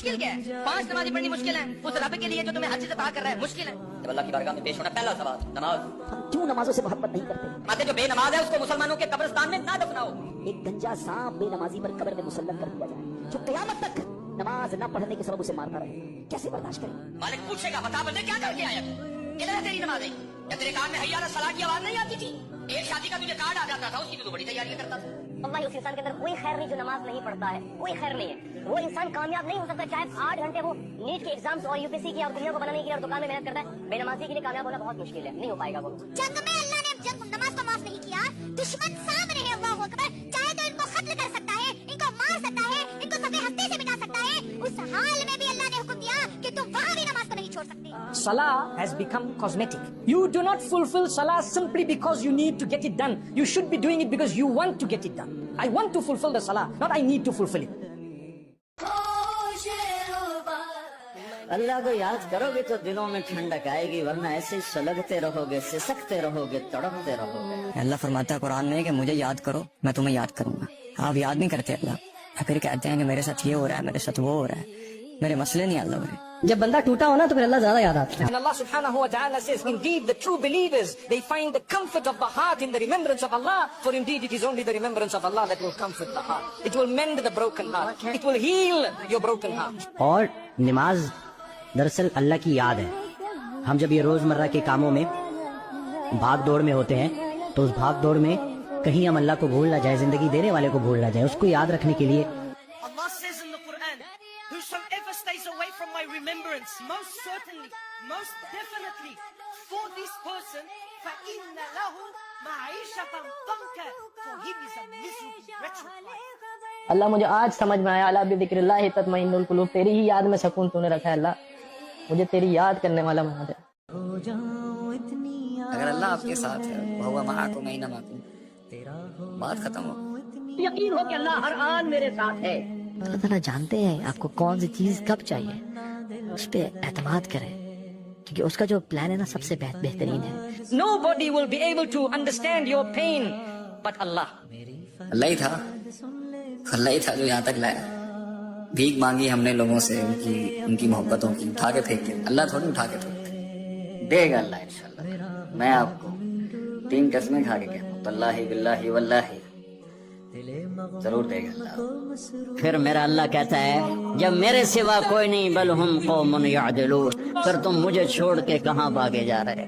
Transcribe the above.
مشکل کیا ہے؟ 5 نمازیں پڑھنی مشکل ہے؟ اس رب کے لیے جو تمہیں حج سے پاک کر رہا ہے مشکل ہے؟ جب اللہ کی بارگاہ میں پیش ہونا پہلا سوال نماز. ہم کیوں نمازوں سے محبت نہیں کرتے؟ ماتے جو بے نماز ہے اس کو مسلمانوں کے قبرستان میں نہ دفناؤ. ایک گنجا سانپ بے نمازی پر قبر میں مسلط کر دیا جائے جو قیامت تک نماز نہ پڑھنے کے سبب اسے مارتا رہے، کیسے برداشت کریں؟ مالک پوچھے گا بتا بندے کیا کر کے آیا تو؟ کدھر ہے تیری نمازیں؟ کیا تیرے کان میں حی علی الصلاۃ کی آواز نہیں آتی تھی؟ ایک شادی کا تجھے کارڈ آ جاتا تھا، اس کی تو بڑی تیاریاں کرتا تھا. واللہ اس انسان کے اندر کوئی خیر نہیں جو نماز نہیں پڑھتا ہے، کوئی خیر نہیں ہے. وہ انسان کامیاب نہیں ہو سکتا چاہے 8 گھنٹے وہ نیٹ کے ایگزامز اور UPSC کی اور دنیا کو بنانے کی اور دکان میں محنت کرتا ہے. بے نمازی کے لیے کامیاب ہونا بہت مشکل ہے، نہیں ہو پائے گا. وہ جنگ میں اللہ نے جنگ نماز کو معاف نہیں کیا، دشمن سامنے ہے، اللہ اکبر، چاہے تو ان کو قتل کر سکتا ہے، ان کو مار سکتا ہے، ان کو صفحے ہفتے سے مٹا سکتا ہے. اس حال میں بھی اللہ نے حکم دیا کہ تم وہاں بھی نماز کو نہیں چھوڑ سکتے. Salah has become cosmetic. You do not fulfill Salah simply because you need to get it done. You should be doing it because you want to get it done. I want to fulfill the Salah, not I need to fulfill it. اللہ کو یاد کرو گے تو دلوں میں ٹھنڈک آئے گی، ورنہ ایسے سلگتے رہو گے، سسکتے رہو گے، تڑپتے رہو گے. اللہ فرماتا ہے قرآن میں کہ مجھے یاد کرو میں تمہیں یاد کروں گا. آپ یاد نہیں کرتے اللہ، پھر کہتے ہیں کہ میرے ساتھ یہ ہو رہا ہے، میرے ساتھ وہ ہو رہا ہے، میرے مسئلے نہیں حل ہو رہے. جب بندہ ٹوٹا ہو نا تو پھر اللہ زیادہ یاد آتا ہے. And Allah subhanahu wa ta'ala says, indeed the true believers, they find the comfort of the heart in the remembrance of Allah, for indeed it is only the remembrance of Allah that will comfort the heart. It will mend the broken heart. It will heal your broken heart. اور نماز دراصل اللہ کی یاد ہے. ہم جب یہ روزمرہ کے کاموں میں بھاگ دوڑ میں ہوتے ہیں تو اس بھاگ دوڑ میں کہیں ہم اللہ کو بھول نہ جائے، زندگی دینے والے کو بھول نہ جائے. اس کو یاد رکھنے کے لیے Allah says in the Quran, whosoever stays away from my remembrance, most certainly, most definitely, for this person, فَإِنَّ لَهُ مَعِيشَةً ضَنْكًا, for him is a miserable, wretched life. اللہ مجھے آج سمجھ میں آیا، اللہ بذکر اللہ تطمئن القلوب، تیری ہی یاد میں سکون تو نے رکھا ہے. اللہ مجھے تیری یاد کرنے والا بنا دے. اگر اللہ آپ کے ساتھ ہے وَهُوَ مَعَكُمْ أَيْنَمَا كُنتُمْ، بات ختم ہو. یقین ہو کہ اللہ ہر آن میرے ساتھ ہے. اللہ تعالیٰ جانتے ہیں آپ کو کون سی چیز کب چاہیے، اس پہ اعتماد کریں کیونکہ اس کا جو پلان ہے نا سب سے بہترین ہے. Nobody will be able to understand your pain but Allah. اللہ ہی تھا، اللہ ہی تھا جو یہاں تک لایا. بھیک مانگی ہم نے لوگوں سے، ان کی محبتوں کی، اٹھا کے پھینک کے. اللہ تھوڑی اٹھا کے پھینک دے گا اللہ انشاءاللہ. میں آپ کو 3 قسمیں کھا کے کہتا ہوں، واللہ باللہ واللہ ضرور دے گا اللہ. پھر میرا اللہ کہتا ہے جب میرے سوا کوئی نہیں بل ہم قوم یعدلون، پھر تم مجھے چھوڑ کے کہاں بھاگے جا رہے.